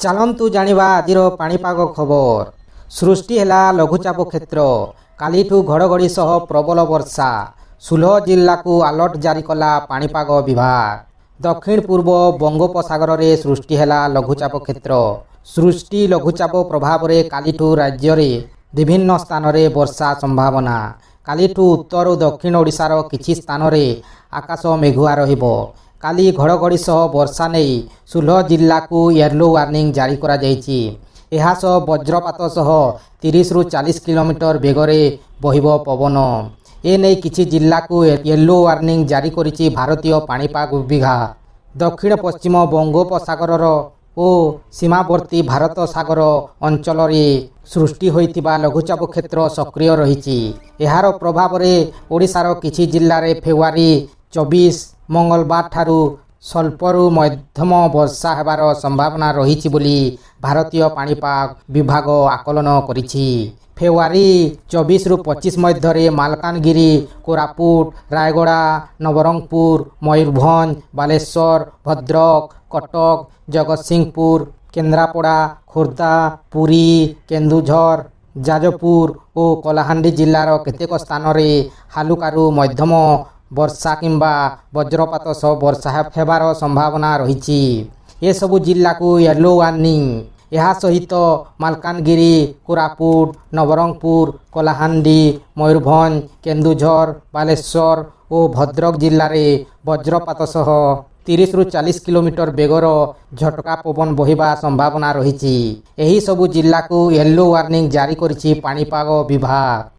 ଚାଲନ୍ତୁ ଜାଣିବା ଆଜିର ପାଣିପାଗ ଖବର। ସୃଷ୍ଟି ହେଲା ଲଘୁଚାପ କ୍ଷେତ୍ର। କାଲିଠୁ ଘଡ଼ଘଡ଼ି ସହ ପ୍ରବଳ ବର୍ଷା। 16 ଜିଲ୍ଲାକୁ ଆଲର୍ଟ ଜାରି କଲା ପାଣିପାଗ ବିଭାଗ। ଦକ୍ଷିଣ ପୂର୍ବ ବଙ୍ଗୋପସାଗରରେ ସୃଷ୍ଟି ହେଲା ଲଘୁଚାପ କ୍ଷେତ୍ର। ସୃଷ୍ଟି ଲଘୁଚାପ ପ୍ରଭାବରେ କାଲିଠୁ ରାଜ୍ୟରେ ବିଭିନ୍ନ ସ୍ଥାନରେ ବର୍ଷା ସମ୍ଭାବନା। କାଲିଠୁ ଉତ୍ତର ଓ ଦକ୍ଷିଣ ଓଡ଼ିଶାର କିଛି ସ୍ଥାନରେ ଆକାଶ ମେଘୁଆ ରହିବ। କାଲି ଘଡ଼ଘଡ଼ି ସହ ବର୍ଷା ନେଇ 16 ଜିଲ୍ଲାକୁ ୟେଲୋ ୱାର୍ଣ୍ଣିଂ ଜାରି କରାଯାଇଛି। ଏହା ସହ ବଜ୍ରପାତ ସହ 30ରୁ 40 କିଲୋମିଟର ବେଗରେ ବହିବ ପବନ। ଏନେଇ କିଛି ଜିଲ୍ଲାକୁ ୟେଲୋ ୱାର୍ଣ୍ଣିଂ ଜାରି କରିଛି ଭାରତୀୟ ପାଣିପାଗ ବିଭାଗ। ଦକ୍ଷିଣ ପଶ୍ଚିମ ବଙ୍ଗୋପସାଗରର ଓ ସୀମାବର୍ତ୍ତୀ ଭାରତ ସାଗର ଅଞ୍ଚଳରେ ସୃଷ୍ଟି ହୋଇଥିବା ଲଘୁଚାପ କ୍ଷେତ୍ର ସକ୍ରିୟ ରହିଛି। ଏହାର ପ୍ରଭାବରେ ଓଡ଼ିଶାର କିଛି ଜିଲ୍ଲାରେ ଫେବୃଆରୀ 24 ମଙ୍ଗଳବାର ଠାରୁ ସ୍ୱଳ୍ପରୁ ମଧ୍ୟମ ବର୍ଷା ହେବାର ସମ୍ଭାବନା ରହିଛି ବୋଲି ଭାରତୀୟ ପାଣିପାଗ ବିଭାଗ ଆକଳନ କରିଛି। ଫେବୃଆରୀ 24ରୁ 25 ମଧ୍ୟରେ ମାଲକାନଗିରି, କୋରାପୁଟ, ରାୟଗଡ଼ା, ନବରଙ୍ଗପୁର, ମୟୂରଭଞ୍ଜ, ବାଲେଶ୍ୱର, ଭଦ୍ରକ, କଟକ, ଜଗତସିଂହପୁର, କେନ୍ଦ୍ରାପଡ଼ା, ଖୋର୍ଦ୍ଧା, ପୁରୀ, କେନ୍ଦୁଝର, ଯାଜପୁର ଓ କଳାହାଣ୍ଡି ଜିଲ୍ଲାର କେତେକ ସ୍ଥାନରେ ହାଲୁକାରୁ ମଧ୍ୟମ ବର୍ଷା କିମ୍ବା ବଜ୍ରପାତ ସହ ବର୍ଷା ହେବାର ସମ୍ଭାବନା ରହିଛି। ଏସବୁ ଜିଲ୍ଲାକୁ ୟେଲୋ ୱାର୍ଣ୍ଣିଂ। ଏହା ସହିତ ମାଲକାନଗିରି, କୋରାପୁଟ, ନବରଙ୍ଗପୁର, କଳାହାଣ୍ଡି, ମୟୂରଭଞ୍ଜ, କେନ୍ଦୁଝର, ବାଲେଶ୍ୱର ଓ ଭଦ୍ରକ ଜିଲ୍ଲାରେ ବଜ୍ରପାତ ସହ 30ରୁ 40 କିଲୋମିଟର ବେଗର ଝଟକା ପବନ ବହିବା ସମ୍ଭାବନା ରହିଛି। ଏହି ସବୁ ଜିଲ୍ଲାକୁ ୟେଲୋ ୱାର୍ଣ୍ଣିଂ ଜାରି କରିଛି ପାଣିପାଗ ବିଭାଗ।